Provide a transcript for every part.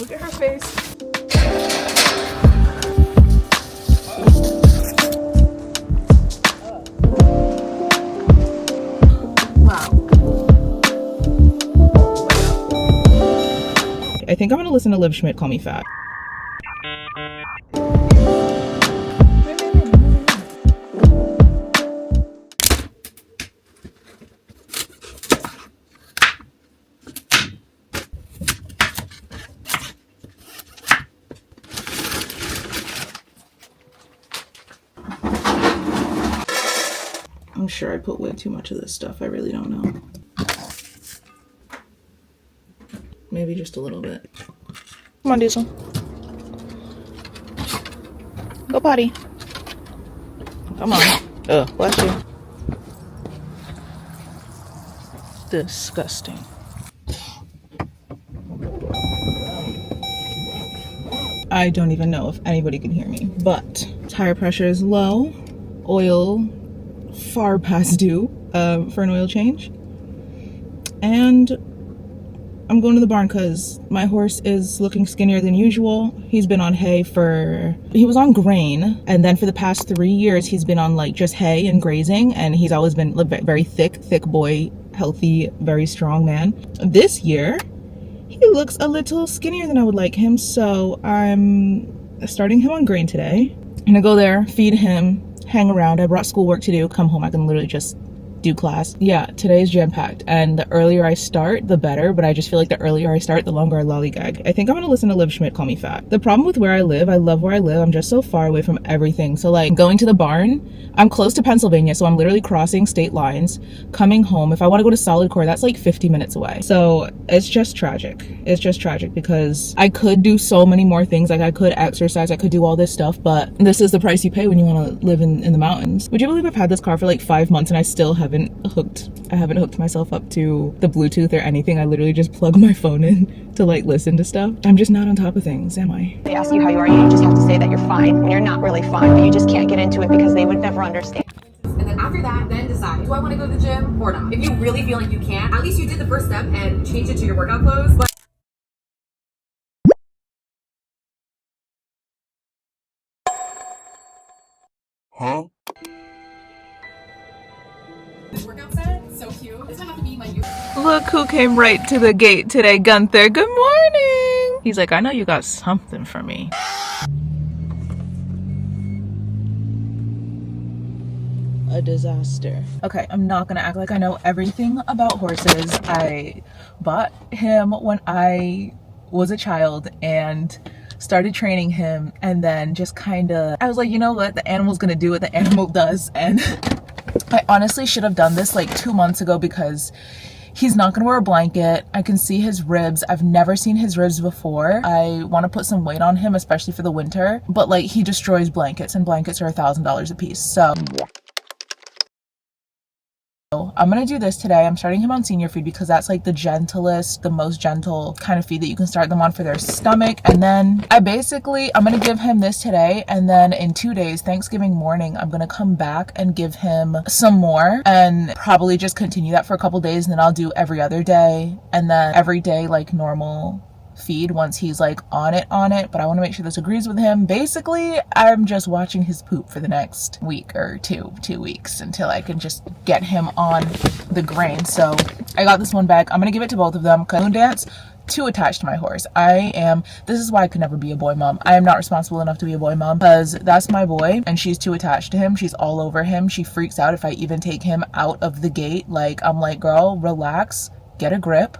Look at her face. Wow. I think I'm gonna listen to Liv Schmidt call me fat. I'm sure I put way too much of this stuff. I really don't know. Maybe just a little bit. Come on, Diesel. Go potty. Come on. Ugh, bless you. Disgusting. I don't even know if anybody can hear me, but tire pressure is low. Oil far past due for an oil change. And I'm going to the barn because my horse is looking skinnier than usual. He's been on hay he was on grain, and then for the past 3 years he's been on like just hay and grazing, and he's always been very thick boy, healthy, very strong man. This year he looks a little skinnier than I would like him, so I'm starting him on grain today. I'm gonna go there, feed him, hang around. I brought schoolwork to do. Come home, I can literally just do class. Yeah, today is jam-packed, and the earlier I start, the better, but I just feel like the earlier I start, the longer I lollygag. I think I'm gonna listen to Liv Schmidt call me fat. The problem with where I live, I love where I live, I'm just so far away from everything. So like going to the barn, I'm close to Pennsylvania, so I'm literally crossing state lines, coming home. If I want to go to Solid Core, that's like 50 minutes away. So it's just tragic. It's just tragic because I could do so many more things. Like I could exercise, I could do all this stuff, but this is the price you pay when you want to live in the mountains. Would you believe I've had this car for like 5 months and I still haven't hooked myself up to the Bluetooth or anything. I literally just plug my phone in to like listen to stuff. I'm just not on top of things, am I? They ask you how you are, you just have to say that you're fine when you're not really fine, but you just can't get into it because they would never understand. And then after that, then decide, do I want to go to the gym or not? If you really feel like you can't, at least you did the first step and changed it to your workout clothes. But Huh? this workout set, so cute. This might have to be my new. Look who came right to the gate today, Gunther. Good morning. He's like, I know you got something for me. A disaster. Okay, I'm not gonna act like I know everything about horses. I bought him when I was a child and started training him, and then just I was like, you know what, the animal's gonna do what the animal does. And I honestly should have done this like 2 months ago because he's not gonna wear a blanket. I can see his ribs. I've never seen his ribs before. I want to put some weight on him, especially for the winter, but like he destroys blankets, and blankets are $1,000 a piece. So I'm gonna do this today. I'm starting him on senior feed because that's like the gentlest, the most gentle kind of feed that you can start them on for their stomach. And then I'm gonna give him this today, and then in 2 days, Thanksgiving morning, I'm gonna come back and give him some more, and probably just continue that for a couple days, and then I'll do every other day, and then every day like normal feed once he's like on it. But I want to make sure this agrees with him. Basically, I'm just watching his poop for the next week or 2 weeks until I can just get him on the grain. So I got this one back. I'm gonna give it to both of them because Moon Dance, too attached to my horse. This is why I could never be a boy mom. I am not responsible enough to be a boy mom because that's my boy and she's too attached to him. She's all over him. She freaks out if I even take him out of the gate. Like, I'm like, girl, relax, get a grip,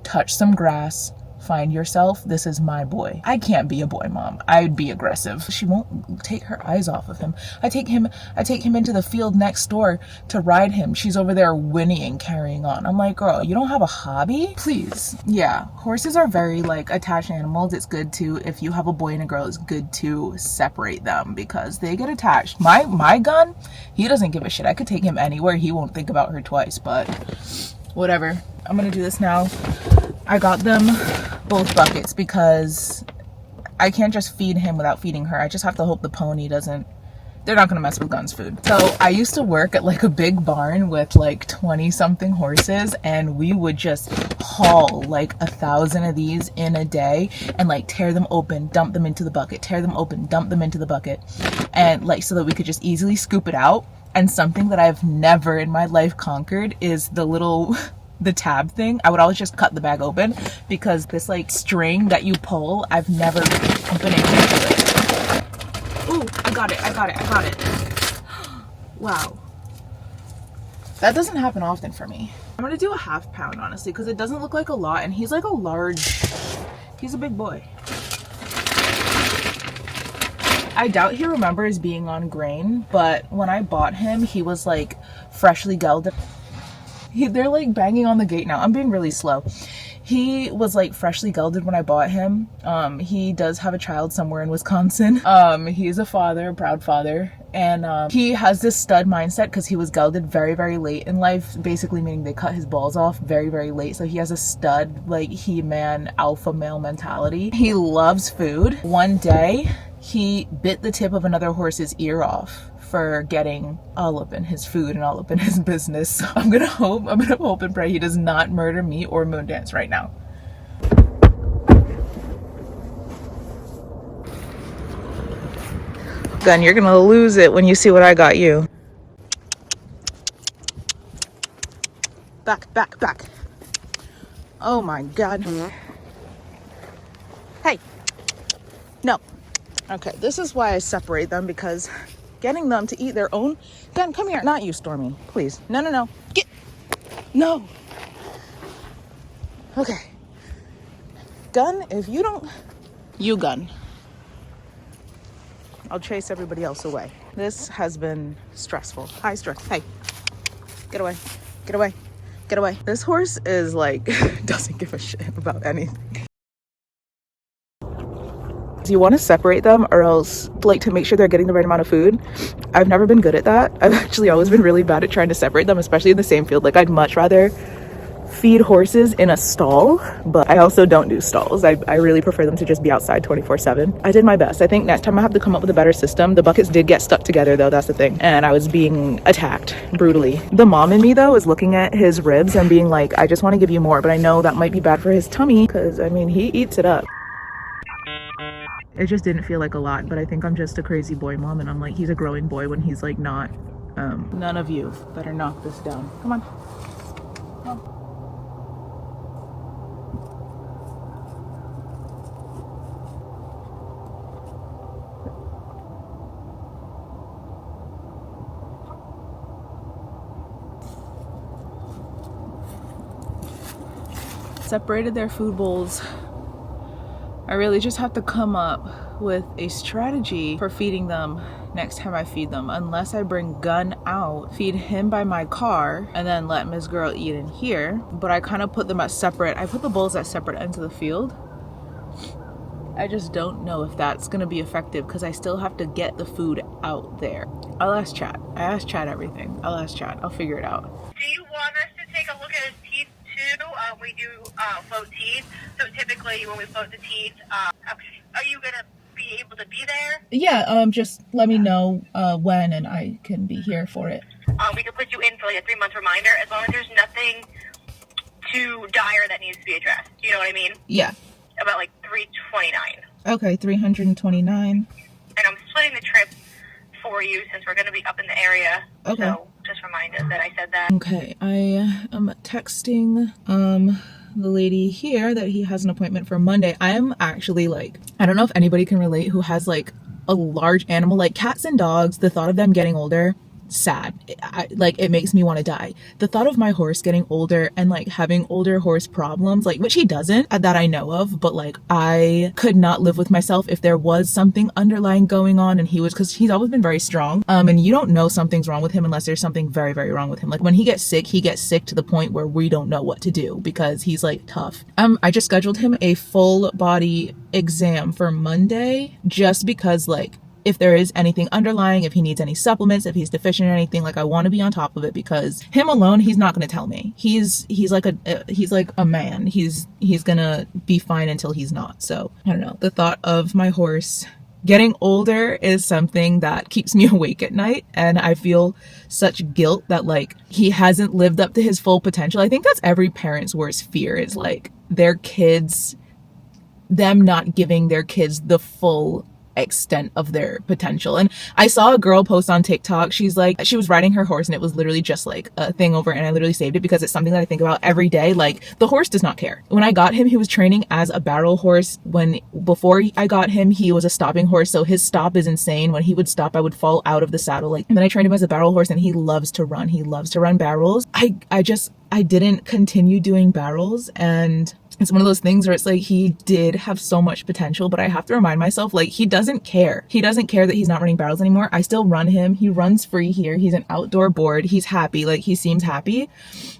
touch some grass, find yourself. This is my boy. I can't be a boy mom. I'd be aggressive. She won't take her eyes off of him. I take him into the field next door to ride him. She's over there whinnying, carrying on. I'm like, girl, you don't have a hobby? Please. Yeah, horses are very like attached animals. It's good to, if you have a boy and a girl, it's good to separate them because they get attached. My gun, he doesn't give a shit. I could take him anywhere. He won't think about her twice, but whatever. I'm gonna do this now. I got them both buckets because I can't just feed him without feeding her. I just have to hope the pony doesn't they're not gonna mess with Gun's food. So I used to work at like a big barn with like 20 something horses, and we would just haul like 1,000 of these in a day and like tear them open, dump them into the bucket, tear them open, dump them into the bucket, and like so that we could just easily scoop it out. And something that I've never in my life conquered is the tab thing. I would always just cut the bag open because this like string that you pull, I've never been able to do it. Ooh, I got it. Wow. That doesn't happen often for me. I'm gonna do a ½ pound, honestly, because it doesn't look like a lot, and he's like he's a big boy. I doubt he remembers being on grain, but when I bought him, he was like freshly gelded. They're like banging on the gate now. I'm being really slow. He was like freshly gelded when I bought him. He does have a child somewhere in Wisconsin. He's a father, a proud father. And he has this stud mindset because he was gelded very, very late in life, basically meaning they cut his balls off very, very late. So he has a stud, like He-Man alpha male mentality. He loves food. One day, he bit the tip of another horse's ear off for getting all up in his food and all up in his business. So I'm gonna hope and pray he does not murder me or Moondance right now. Gun, you're gonna lose it when you see what I got you. Back. Oh my God. Hey, no. Okay, this is why I separate them, because getting them to eat their own. Gun, come here. Not you, Stormy. Please. No. Get. No. Okay. Gun, if you don't. You, Gun. I'll chase everybody else away. This has been stressful. High stress. Hey. Get away. This horse is like, doesn't give a shit about anything. You want to separate them, or else like to make sure they're getting the right amount of food. I've never been good at that. I've actually always been really bad at trying to separate them, especially in the same field. Like I'd much rather feed horses in a stall, but I also don't do stalls. I really prefer them to just be outside 24/7. I did my best. I think next time I have to come up with a better system. The buckets did get stuck together though, that's the thing, and I was being attacked brutally. The mom in me though is looking at his ribs and being like, I just want to give you more, but I know that might be bad for his tummy, because I mean he eats it up. It just didn't feel like a lot, but I think I'm just a crazy boy mom, and I'm like, he's a growing boy when he's like not. None of you better knock this down. Come on. Separated their food bowls. I really just have to come up with a strategy for feeding them next time I feed them, unless I bring Gun out, feed him by my car, and then let Miss Girl eat in here. But I kind of put them at separate, I put the bowls at separate ends of the field. I just don't know if that's gonna be effective, because I still have to get the food out there. I'll ask Chat. I asked Chat everything. I'll ask Chat. I'll figure it out. Do you want us to take a look at his teeth too? We do float teeth. So typically when we float the teeth, are you gonna be able to be there? Yeah, just let me know when, and I can be here for it. We can put you in for like a 3-month reminder, as long as there's nothing too dire that needs to be addressed. You know what I mean? Yeah. About like $329. Okay, 329. And I'm splitting the trip for you since we're gonna be up in the area. Okay. So just remind us that I said that. Okay, I am texting the lady here that he has an appointment for Monday. I am actually like, I don't know if anybody can relate who has like a large animal, like cats and dogs. The thought of them getting older, sad. It makes me want to die. The thought of my horse getting older and like having older horse problems, like, which he doesn't that I know of, but like I could not live with myself if there was something underlying going on, and he was, because he's always been very strong, and you don't know something's wrong with him unless there's something very, very wrong with him. Like when he gets sick to the point where we don't know what to do, because he's like tough. I just scheduled him a full body exam for Monday, just because like if there is anything underlying, if he needs any supplements, if he's deficient in anything, like I want to be on top of it, because him alone, he's not going to tell me. He's like a man. He's going to be fine until he's not. So I don't know. The thought of my horse Getting older is something that keeps me awake at night, and I feel such guilt that like he hasn't lived up to his full potential. I think that's every parent's worst fear, is like their kids, them not giving their kids the full extent of their potential. And I saw a girl post on TikTok. She's like, she was riding her horse and it was literally just like a thing over, and I literally saved it because it's something that I think about every day. Like, the horse does not care. When I got him, he was training as a barrel horse. Before I got him, he was a stopping horse, so his stop is insane. When he would stop, I would fall out of the saddle. Like, and then I trained him as a barrel horse, and he loves to run. He loves to run barrels. I didn't continue doing barrels, and it's one of those things where it's like, he did have so much potential, but I have to remind myself, like, he doesn't care. He doesn't care that he's not running barrels anymore. I still run him. He runs free here. He's an outdoor board. He's happy. Like, he seems happy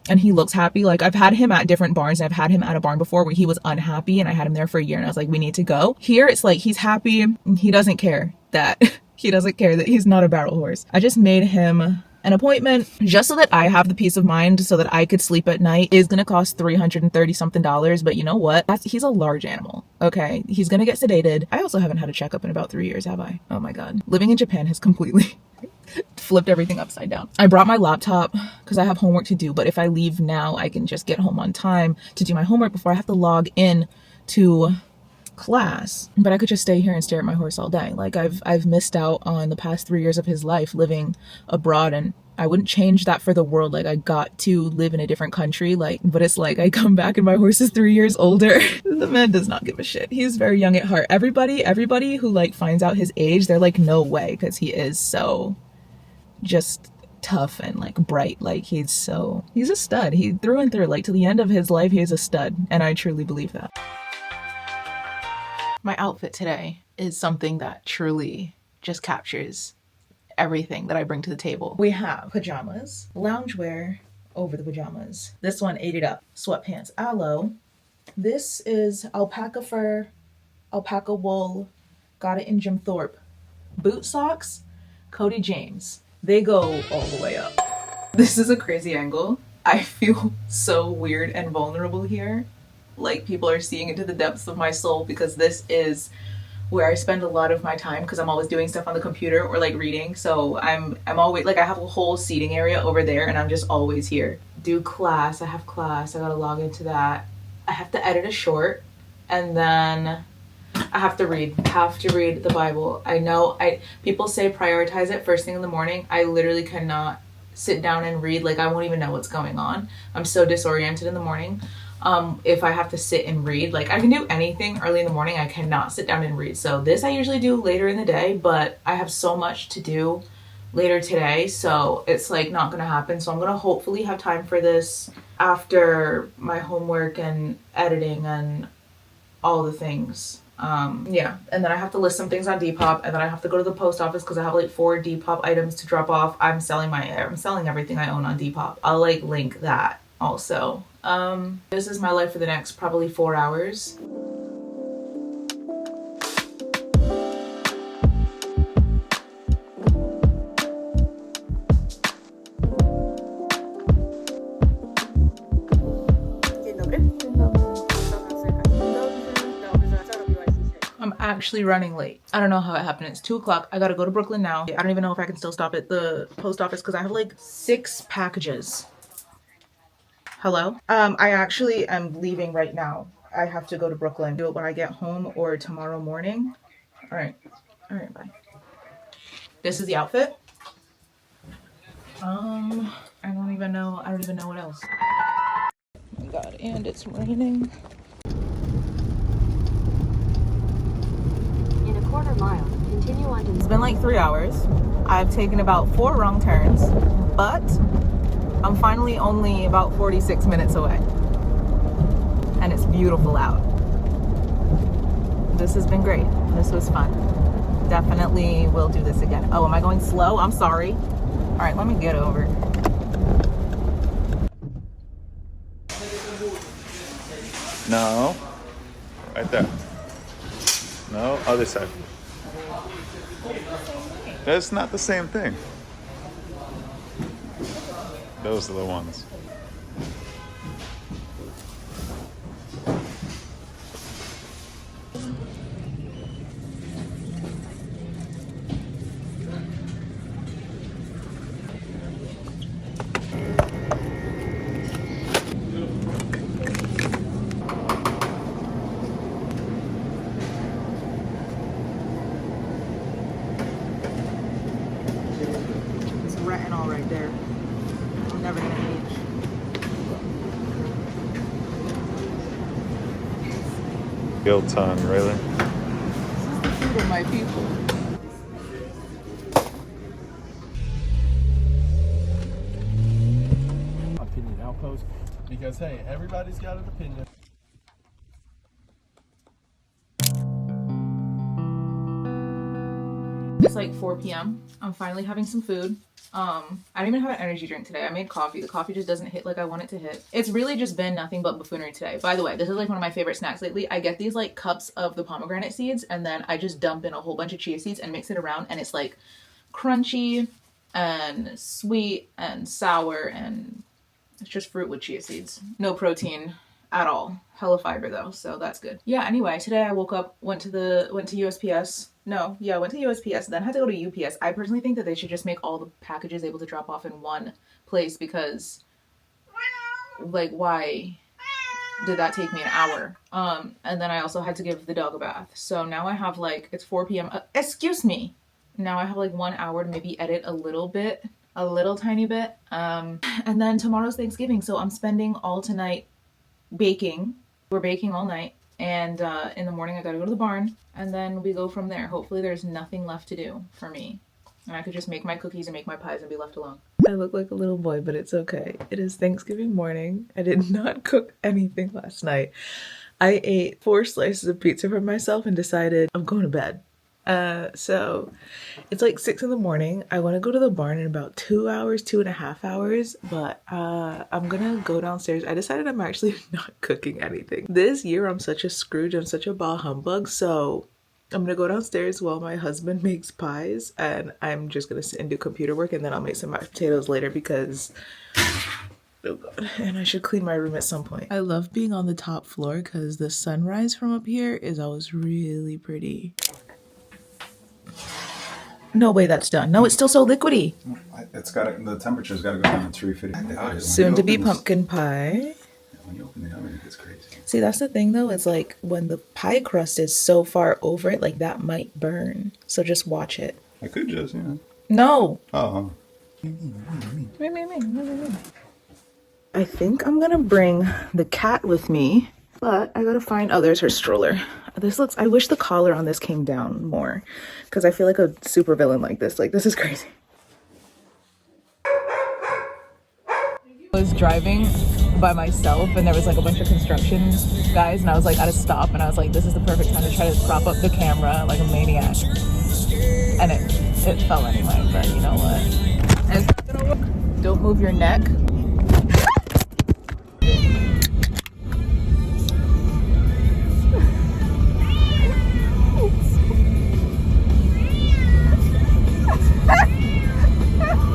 and he looks happy. Like, I've had him at different barns, and I've had him at a barn before where he was unhappy, and I had him there for a year, and I was like, we need to go. Here, it's like, he's happy. He doesn't care that he doesn't care that he's not a barrel horse. I just made him an appointment just so that I have the peace of mind so that I could sleep at night. Is gonna cost $330 something, but you know what? He's a large animal. Okay, he's gonna get sedated. I also haven't had a checkup in about 3 years, have I? Oh my god. Living in Japan has completely flipped everything upside down. I brought my laptop because I have homework to do, but if I leave now, I can just get home on time to do my homework before I have to log in to class. But I could just stay here and stare at my horse all day. Like, I've missed out on the past 3 years of his life living abroad, and I wouldn't change that for the world. Like, I got to live in a different country, like, but it's like I come back and my horse is 3 years older. The man does not give a shit. He's very young at heart. Everybody who like finds out his age, they're like, no way, because he is so just tough and like bright. Like, he's a stud. He through and through, like, to the end of his life, he's a stud, and I truly believe that. My outfit today is something that truly just captures everything that I bring to the table. We have pajamas, loungewear over the pajamas. This one ate it up. Sweatpants, aloe. This is alpaca fur, alpaca wool. Got it in Jim Thorpe. Boot socks, Cody James. They go all the way up. This is a crazy angle. I feel so weird and vulnerable here. Like, people are seeing into the depths of my soul, because this is where I spend a lot of my time, because I'm always doing stuff on the computer or like reading. So I'm always like, I have a whole seating area over there, and I'm just always here. Do class. I have class. I gotta log into that. I have to edit a short, and then I have to read. The Bible. I know people say prioritize it first thing in the morning. I literally cannot sit down and read. Like, I won't even know what's going on. I'm so disoriented in the morning. If I have to sit and read, like, I can do anything early in the morning. I cannot sit down and read. So this I usually do later in the day, but I have so much to do later today, so it's like not gonna happen. So I'm gonna hopefully have time for this after my homework and editing and all the things. Yeah, and then I have to list some things on Depop, and then I have to go to the post office because I have like 4 Depop items to drop off. I'm selling everything I own on Depop. I'll like link that also. This is my life for the next probably 4 hours. I'm actually running late. I don't know how it happened. It's 2 o'clock. I gotta go to Brooklyn now. I don't even know if I can still stop at the post office because I have like 6 packages. Hello? I actually am leaving right now. I have to go to Brooklyn. Do it when I get home or tomorrow morning. All right, bye. This is the outfit. I don't even know what else. Oh my god, and it's raining. In a quarter mile, continue on to... It's been like 3 hours. I've taken about 4 wrong turns, but I'm finally only about 46 minutes away. And it's beautiful out. This has been great. This was fun. Definitely will do this again. Oh, am I going slow? I'm sorry. All right, let me get over. No. Right there. No, other side. That's not the same thing. Those are the ones. Guilt tongue, really? The food of my people. Opinion outpost, because hey, everybody's got an opinion. It's like 4 p.m. I'm finally having some food. I don't even have an energy drink today. I made coffee. The coffee just doesn't hit like I want it to hit. It's really just been nothing but buffoonery today. By the way, this is like one of my favorite snacks lately. I get these like cups of the pomegranate seeds and then I just dump in a whole bunch of chia seeds and mix it around, and it's like crunchy and sweet and sour, and it's just fruit with chia seeds. No protein at all. Hella fiber though, so that's good. Yeah, anyway, today I woke up, went to USPS. No, yeah, I went to USPS, then had to go to UPS. I personally think that they should just make all the packages able to drop off in one place, because like, why did that take me an hour? And then I also had to give the dog a bath. So now I have like, it's 4 p.m. Excuse me. Now I have like 1 hour to maybe edit a little bit, a little tiny bit. And then tomorrow's Thanksgiving, so I'm spending all tonight baking. We're baking all night, and in the morning I gotta go to the barn, and then we go from there. Hopefully there's nothing left to do for me, and I could just make my cookies and make my pies and be left alone. I look like a little boy, but it's okay. It is Thanksgiving morning. I did not cook anything last night. I ate 4 slices of pizza for myself and decided I'm going to bed. So it's like 6 in the morning. I want to go to the barn in about 2 hours, 2.5 hours, but I'm gonna go downstairs. I decided I'm actually not cooking anything. This year I'm such a Scrooge, I'm such a bah humbug, so I'm gonna go downstairs while my husband makes pies, and I'm just gonna sit and do computer work, and then I'll make some mashed potatoes later because oh god, and I should clean my room at some point. I love being on the top floor because the sunrise from up here is always really pretty. No way that's done. No, it's still so liquidy. It's got the temperature's got to go down to 350. Soon to be pumpkin pie. When you open the oven, it gets crazy. See, that's the thing though. It's like when the pie crust is so far over it, like that might burn. So just watch it. I could just, you know. No. Oh. I think I'm gonna bring the cat with me, but I gotta find, oh, there's her stroller. This looks, I wish the collar on this came down more, because I feel like a super villain like this. Like, this is crazy. I was driving by myself and there was like a bunch of construction guys, and I was like at a stop, and I was like, this is the perfect time to try to prop up the camera like a maniac. And it fell anyway, but you know what? It's not gonna work. Don't move your neck.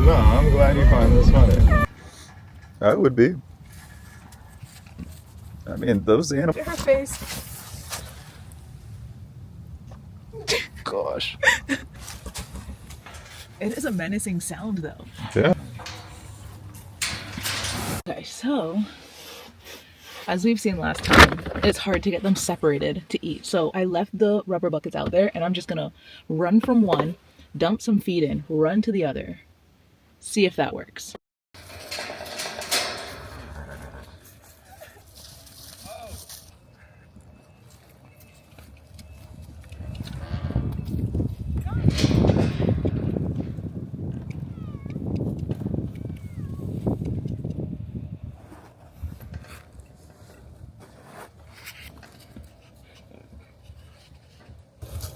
No, I'm glad you find this funny. I would be. I mean, those animals. Her face. Gosh. It is a menacing sound though. Yeah. Okay, so as we've seen last time, it's hard to get them separated to eat. So I left the rubber buckets out there, and I'm just gonna run from one, dump some feed in, run to the other, see if that works.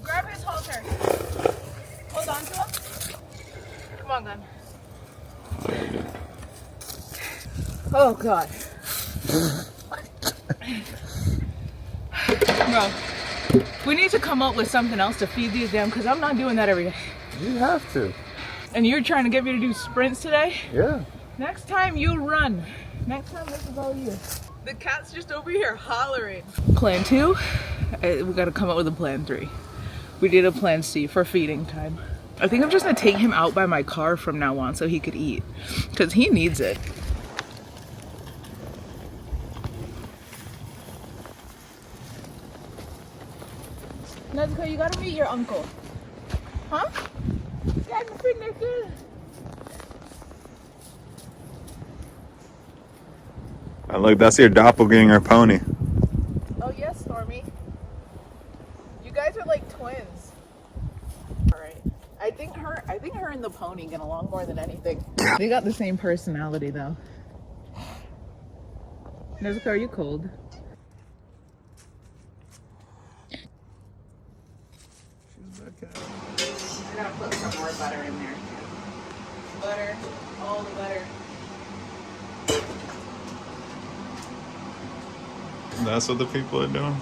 Grab his halter. Hold on to him. Come on, then. Oh, God. Bro, we need to come up with something else to feed these damn, because I'm not doing that every day. You have to. And you're trying to get me to do sprints today? Yeah. Next time you run. Next time this is all you. The cat's just over here hollering. Plan 2, we gotta come up with a plan 3. We did a plan C for feeding time. I think I'm just gonna take him out by my car from now on so he could eat, because he needs it. Nezuko, you gotta meet your uncle. Huh? Yeah, I'm pretty good. Oh, look, that's your doppelganger pony. Oh yes, Stormy. I think her and the pony get along more than anything. They got the same personality though. Nezuko, are you cold? She's back out. I gotta put some more butter in there too. Butter, all the butter. That's what the people are doing.